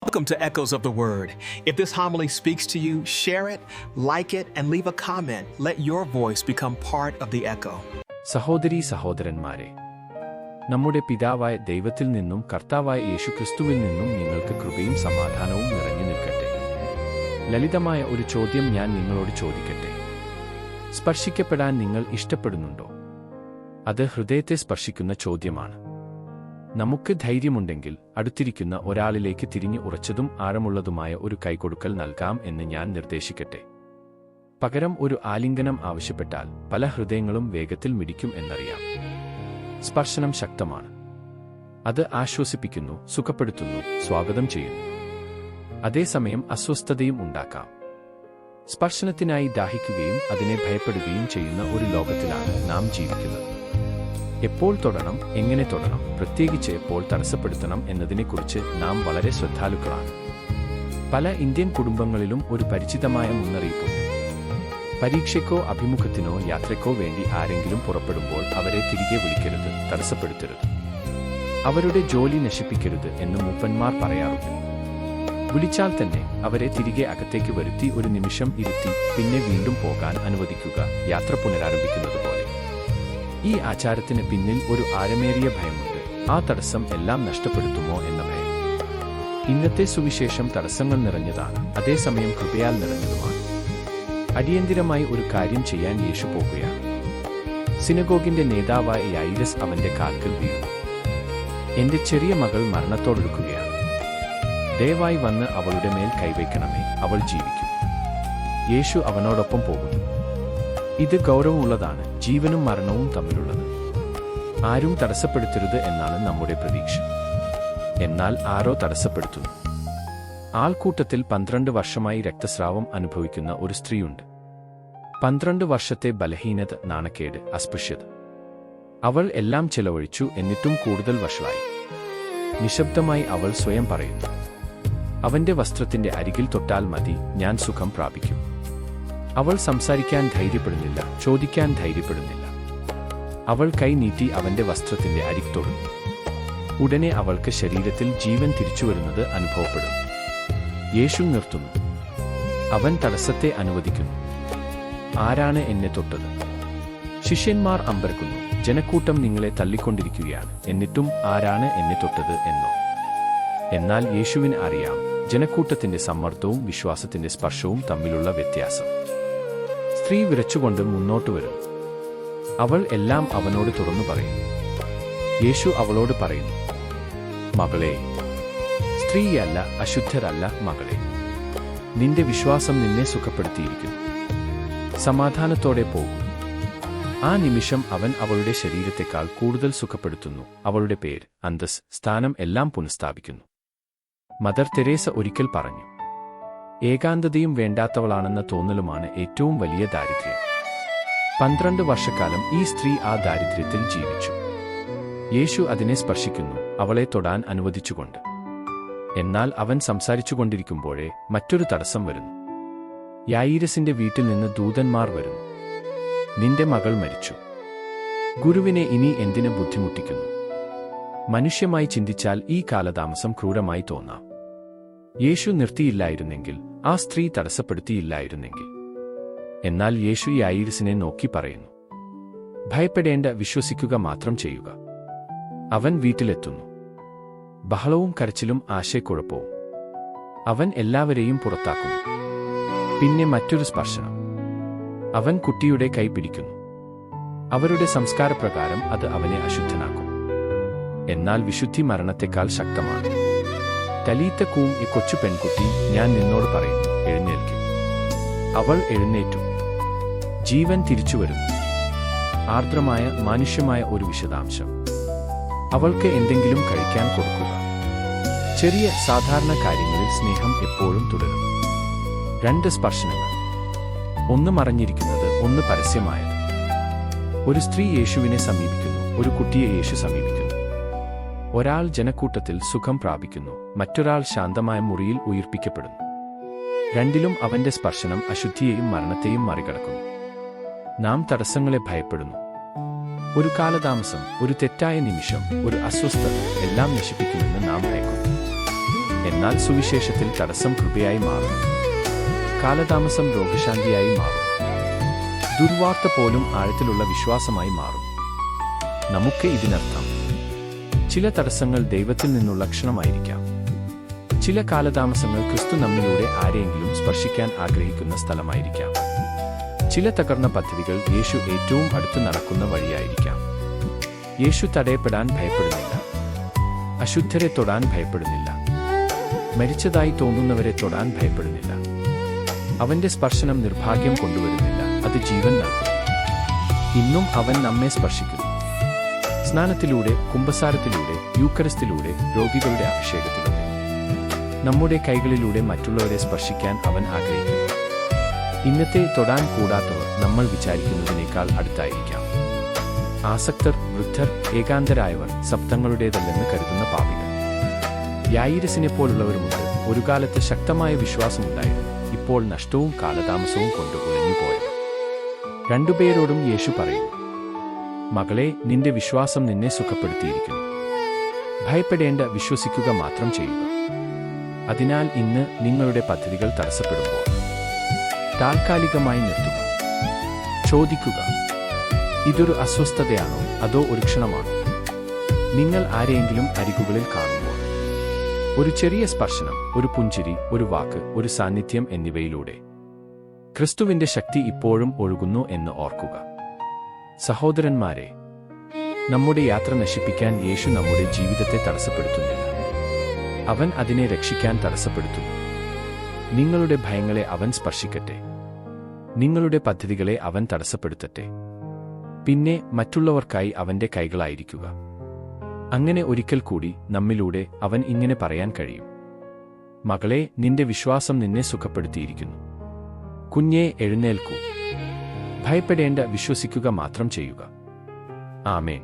Welcome to Echoes of the Word. If this homily speaks to you, share it, like it, and leave a comment. Let your voice become part of the echo. സഹോദരീ സഹോദരന്മാരെ, നമ്മുടെ പിതാവായ ദൈവത്തിൽ നിന്നും കർത്താവായ യേശുക്രിസ്തുവിൽ നിന്നും നിങ്ങൾക്ക് കൃപയും സമാധാനവും നിറഞ്ഞു നിൽക്കട്ടെ. ലളിതമായ ഒരു ചോദ്യം ഞാൻ നിങ്ങളോട് ചോദിക്കട്ടെ. സ്പർശിക്കപ്പെടാൻ നിങ്ങൾ ഇഷ്ടപ്പെടുന്നുണ്ടോ? അത് ഹൃദയത്തെ സ്പർശിക്കുന്ന ചോദ്യമാണ്. നമുക്ക് ധൈര്യമുണ്ടെങ്കിൽ അടുത്തിരിക്കുന്ന ഒരാളിലേക്ക് തിരിഞ്ഞ് ഉറച്ചതും ആഴമുള്ളതുമായ ഒരു കൈകൊടുക്കൽ നൽകാം എന്ന് ഞാൻ നിർദ്ദേശിക്കട്ടെ. പകരം ഒരു ആലിംഗനം ആവശ്യപ്പെട്ടാൽ പല ഹൃദയങ്ങളും വേഗത്തിൽ മിടിക്കും എന്നറിയാം. സ്പർശനം ശക്തമാണ്. അത് ആശ്വസിപ്പിക്കുന്നു, സുഖപ്പെടുത്തുന്നു, സ്വാഗതം ചെയ്യുന്നു. അതേസമയം അസ്വസ്ഥതയും ഉണ്ടാക്കാം. സ്പർശനത്തിനായി ദാഹിക്കുകയും അതിനെ ഭയപ്പെടുകയും ചെയ്യുന്ന ഒരു ലോകത്തിലാണ് നാം ജീവിക്കുന്നത്. എപ്പോൾ തൊടണം, എങ്ങനെ തൊടണം, പ്രത്യേകിച്ച് എപ്പോൾ തടസ്സപ്പെടുത്തണം എന്നതിനെക്കുറിച്ച് നാം വളരെ ശ്രദ്ധാലുക്കളാണ്. പല ഇന്ത്യൻ കുടുംബങ്ങളിലും ഒരു പരിചിതമായ മുന്നറിയിപ്പുണ്ട്. പരീക്ഷയ്ക്കോ അഭിമുഖത്തിനോ യാത്രയ്ക്കോ വേണ്ടി ആരെങ്കിലും പുറപ്പെടുമ്പോൾ അവരെ തിരികെ വിളിക്കരുത്, തടസ്സപ്പെടുത്തരുത്. അവരുടെ ജോലി നശിപ്പിക്കരുത് എന്ന് മൂപ്പന്മാർ പറയാറുണ്ട്. വിളിച്ചാൽ തന്നെ അവരെ തിരികെ അകത്തേക്ക് വരുത്തി ഒരു നിമിഷം ഇരുത്തി പിന്നെ വീണ്ടും പോകാൻ അനുവദിക്കുക, യാത്ര പുനരാരംഭിക്കുന്നത് പോലെ. ഈ ആചാരത്തിന് പിന്നിൽ ഒരു ആഴമേറിയ ഭയമുണ്ട്. ആ തടസ്സം എല്ലാം നഷ്ടപ്പെടുത്തുമോ എന്ന ഭയം. ഇന്നത്തെ സുവിശേഷം തടസ്സങ്ങൾ നിറഞ്ഞതാണ്, അതേസമയം കൃപയാൽ നിറഞ്ഞതുമാണ്. അടിയന്തിരമായി ഒരു കാര്യം ചെയ്യാൻ യേശു പോകുകയാണ്. സിനഗോഗിന്റെ നേതാവായ യായിരസ് അവന്റെ കാൽക്കൽ വീഴുന്നു. എന്റെ ചെറിയ മകൾ മരണത്തോടൊടുക്കുകയാണ്. ദയവായി വന്ന് അവളുടെ മേൽ കൈവയ്ക്കണമേ, അവൾ ജീവിക്കും. യേശു അവനോടൊപ്പം പോകുന്നു. ഇത് ഗൗരവമുള്ളതാണ്, ജീവനും മരണവും തമ്മിലുള്ളത്. ആരും തടസ്സപ്പെടുത്തരുത് എന്നാണ് നമ്മുടെ പ്രതീക്ഷ. എന്നാൽ ആരോ തടസ്സപ്പെടുത്തുന്നു. ആൾക്കൂട്ടത്തിൽ 12 വർഷമായി രക്തസ്രാവം അനുഭവിക്കുന്ന ഒരു സ്ത്രീയുണ്ട്. 12 വർഷത്തെ ബലഹീനത, നാണക്കേട്, അസ്പൃശ്യത. അവൾ എല്ലാം ചെലവഴിച്ചു, എന്നിട്ടും കൂടുതൽ വഷളായി. നിശബ്ദമായി അവൾ സ്വയം പറയുന്നു, അവന്റെ വസ്ത്രത്തിന്റെ അരികിൽ തൊട്ടാൽ മതി, ഞാൻ സുഖം പ്രാപിക്കും. അവൾ സംസാരിക്കാൻ ധൈര്യപ്പെടുന്നില്ല, ചോദിക്കാൻ ധൈര്യപ്പെടുന്നില്ല. അവൾ കൈ നീട്ടി അവന്റെ വസ്ത്രത്തിന്റെ അരിക് തൊടുന്നു. ഉടനെ അവൾക്ക് ശരീരത്തിൽ ജീവൻ തിരിച്ചുവരുന്നത് അനുഭവപ്പെടുന്നു. യേശു നിർത്തുന്നു. അവൻ തടസ്സത്തെ അനുവദിക്കുന്നു. ആരാണ് എന്നെ തൊട്ടത്? ശിഷ്യന്മാർ അമ്പരക്കുന്നു. ജനക്കൂട്ടം നിങ്ങളെ തള്ളിക്കൊണ്ടിരിക്കുകയാണ്, എന്നിട്ടും ആരാണ് എന്നെ തൊട്ടത് എന്നോ? എന്നാൽ യേശുവിന് അറിയാം ജനക്കൂട്ടത്തിന്റെ സമ്മർദ്ദവും വിശ്വാസത്തിന്റെ സ്പർശവും തമ്മിലുള്ള വ്യത്യാസം. സ്ത്രീ വിറച്ചുകൊണ്ട് മുന്നോട്ട് വരും. അവൾ എല്ലാം അവനോട് തുറന്നു പറയുന്നു. യേശു അവളോട് പറയുന്നു, മകളെ, സ്ത്രീയല്ല, അശുദ്ധരല്ല മകളെ, നിന്റെ വിശ്വാസം നിന്നെ സുഖപ്പെടുത്തിയിരിക്കുന്നു. സമാധാനത്തോടെ പോകും. ആ നിമിഷം അവൻ അവളുടെ ശരീരത്തെക്കാൾ കൂടുതൽ സുഖപ്പെടുത്തുന്നു. അവളുടെ പേര്, അന്തസ്, സ്ഥാനം എല്ലാം പുനഃസ്ഥാപിക്കുന്നു. മദർ തെരേസ ഒരിക്കൽ പറഞ്ഞു, ഏകാന്തതയും വേണ്ടാത്തവളാണെന്ന തോന്നലുമാണ് ഏറ്റവും വലിയ ദാരിദ്ര്യം. 12 വർഷക്കാലം ഈ സ്ത്രീ ആ ദാരിദ്ര്യത്തിൽ ജീവിച്ചു. യേശു അതിനെ സ്പർശിക്കുന്നു, അവളെ തൊടാൻ അനുവദിച്ചുകൊണ്ട്. എന്നാൽ അവൻ സംസാരിച്ചുകൊണ്ടിരിക്കുമ്പോഴേ മറ്റൊരു തടസ്സം വരുന്നു. യായിരസിന്റെ വീട്ടിൽ നിന്ന് ദൂതന്മാർ വരുന്നു. നിന്റെ മകൾ മരിച്ചു. ഗുരുവിനെ ഇനി എന്തിന് ബുദ്ധിമുട്ടിക്കുന്നു? മനുഷ്യമായി ചിന്തിച്ചാൽ ഈ കാലതാമസം ക്രൂരമായി തോന്നാം. യേശു നിർത്തിയില്ലായിരുന്നെങ്കിൽ, ആ സ്ത്രീ തടസ്സപ്പെടുത്തിയില്ലായിരുന്നെങ്കിൽ. എന്നാൽ യേശു യായിരസിനെ നോക്കി പറയുന്നു, ഭയപ്പെടേണ്ട, വിശ്വസിക്കുക മാത്രം ചെയ്യുക. അവൻ വീട്ടിലെത്തുന്നു. ബഹളവും കരച്ചിലും, ആശയക്കുഴപ്പവും. അവൻ എല്ലാവരെയും പുറത്താക്കുന്നു. പിന്നെ മറ്റൊരു സ്പർശനം. അവൻ കുട്ടിയുടെ കൈ പിടിക്കുന്നു. അവരുടെ സംസ്കാരപ്രകാരം അത് അവനെ അശുദ്ധനാക്കും. എന്നാൽ വിശുദ്ധി മരണത്തെക്കാൾ ശക്തമാണ്. തലീത്ത കൂം, ഈ കൊച്ചു പെൺകുട്ടി, ഞാൻ നിന്നോട് പറയുന്നു, എഴുന്നേൽക്ക്. അവൾ എഴുന്നേറ്റു. ജീവൻ തിരിച്ചുവരുന്നു. ആർദ്രമായ, മാനുഷ്യമായ ഒരു വിശദാംശം. അവൾക്ക് എന്തെങ്കിലും കഴിക്കാൻ കൊടുക്കുക. ചെറിയ സാധാരണ കാര്യങ്ങളിൽ സ്നേഹം എപ്പോഴും തുടരും. 2 സ്പർശനങ്ങൾ. ഒന്ന് മറഞ്ഞിരിക്കുന്നത്, ഒന്ന് പരസ്യമായത്. ഒരു സ്ത്രീ യേശുവിനെ സമീപിക്കുന്നു, ഒരു കുട്ടിയെ യേശു സമീപിക്കുന്നു. ഒരാൾ ജനക്കൂട്ടത്തിൽ സുഖം പ്രാപിക്കുന്നു, മറ്റൊരാൾ ശാന്തമായ മുറിയിൽ ഉയിർപ്പിക്കപ്പെടുന്നു. രണ്ടിലും അവന്റെ സ്പർശനം അശുദ്ധിയെയും മരണത്തെയും മറികടക്കുന്നു. നാം തടസ്സങ്ങളെ ഭയപ്പെടുന്നു. ഒരു കാലതാമസം, ഒരു തെറ്റായ നിമിഷം, ഒരു അസ്വസ്ഥത എല്ലാം നശിപ്പിക്കുമെന്ന് നാം ഭയക്കുന്നു. എന്നാൽ സുവിശേഷത്തിൽ തടസ്സം കൃപയായി മാറും. കാലതാമസം രോഗശാന്തിയായി മാറും. ദുർവാർത്ത പോലും ആഴത്തിലുള്ള വിശ്വാസമായി മാറും. നമുക്ക് ഇതിനർത്ഥം ചില തടസ്സങ്ങൾ ദൈവത്തിൽ നിന്നുള്ള ക്ഷണമായിരിക്കാം. ചില കാലതാമസങ്ങൾ ക്രിസ്തു നമ്മിലൂടെ ആരെയെങ്കിലും സ്പർശിക്കാൻ ആഗ്രഹിക്കുന്ന സ്ഥലമായിരിക്കാം. ചില തകർന്ന പദ്ധതികൾ യേശു ഏറ്റവും അടുത്ത് നടക്കുന്ന വഴിയായിരിക്കാം. യേശു തടയപ്പെടാൻ ഭയപ്പെടുന്നില്ല. അശുദ്ധരെ തൊടാൻ ഭയപ്പെടുന്നില്ല. മരിച്ചതായി തോന്നുന്നവരെ തൊടാൻ ഭയപ്പെടുന്നില്ല. അവന്റെ സ്പർശനം നിർഭാഗ്യം കൊണ്ടുവരുന്നില്ല, അത് ജീവൻ നൽകും. ഇന്നും അവൻ നമ്മെ സ്പർശിക്കുന്നു. സ്നാനത്തിലൂടെ, കുമ്പസാരത്തിലൂടെ, യൂക്കറിസ്തിലൂടെ, രോഗികളുടെ അഭിഷേകത്തിലൂടെ. നമ്മുടെ കൈകളിലൂടെ മറ്റുള്ളവരെ സ്പർശിക്കാൻ അവൻ ആഗ്രഹിക്കുന്നു. ഇന്നത്തെ തൊടാൻ കൂടാത്തവർ നമ്മൾ വിചാരിക്കുന്നതിനേക്കാൾ അടുത്തായിരിക്കാം. ആസക്തർ, വൃദ്ധർ, ഏകാന്തരായവർ, സപ്തങ്ങളുടേതല്ലെന്ന് കരുതുന്ന പാപികൾ. യായിരസിനെ പോലുള്ളവരുമുണ്ട്. ഒരു കാലത്ത് ശക്തമായ വിശ്വാസമുണ്ടായിരുന്നു, ഇപ്പോൾ നഷ്ടവും കാലതാമസവും കൊണ്ട് ഉലഞ്ഞുപോയത്. രണ്ടുപേരോടും യേശു പറയുന്നു, മകളെ, നിന്റെ വിശ്വാസം നിന്നെ സുഖപ്പെടുത്തിയിരിക്കുന്നു. ഭയപ്പെടേണ്ട, വിശ്വസിക്കുക മാത്രം ചെയ്യുക. അതിനാൽ ഇന്ന് നിങ്ങളുടെ പദ്ധതികൾ തടസ്സപ്പെടുമ്പോൾ താൽക്കാലികമായി നിർത്തുക. ചോദിക്കുക, ഇതൊരു അസ്വസ്ഥതയാണോ അതോ ഒരു ക്ഷണമാണോ? നിങ്ങൾ ആരെയെങ്കിലും അരികുകളിൽ കാണുമ്പോൾ ഒരു ചെറിയ സ്പർശനം, ഒരു പുഞ്ചിരി, ഒരു വാക്ക്, ഒരു സാന്നിധ്യം എന്നിവയിലൂടെ ക്രിസ്തുവിന്റെ ശക്തി ഇപ്പോഴും ഒഴുകുന്നു എന്ന് ഓർക്കുക. സഹോദരന്മാരെ, നമ്മുടെ യാത്ര നശിപ്പിക്കാൻ യേശു നമ്മുടെ ജീവിതത്തെ തടസ്സപ്പെടുത്തുന്നില്ല. അവൻ അതിനെ രക്ഷിക്കാൻ തടസ്സപ്പെടുത്തുന്നു. നിങ്ങളുടെ ഭയങ്ങളെ അവൻ സ്പർശിക്കട്ടെ. നിങ്ങളുടെ പദ്ധതികളെ അവൻ തടസ്സപ്പെടുത്തട്ടെ. പിന്നെ മറ്റുള്ളവർക്കായി അവന്റെ കൈകളായിരിക്കുക. അങ്ങനെ ഒരിക്കൽ കൂടി നമ്മിലൂടെ അവൻ ഇങ്ങനെ പറയാൻ കഴിയും, മകളെ, നിന്റെ വിശ്വാസം നിന്നെ സുഖപ്പെടുത്തിയിരിക്കുന്നു. കുഞ്ഞേ, എഴുന്നേൽക്കൂ. ഭയപ്പെടേണ്ട, വിശ്വസിക്കുക മാത്രം ചെയ്യുക. ആമേൻ.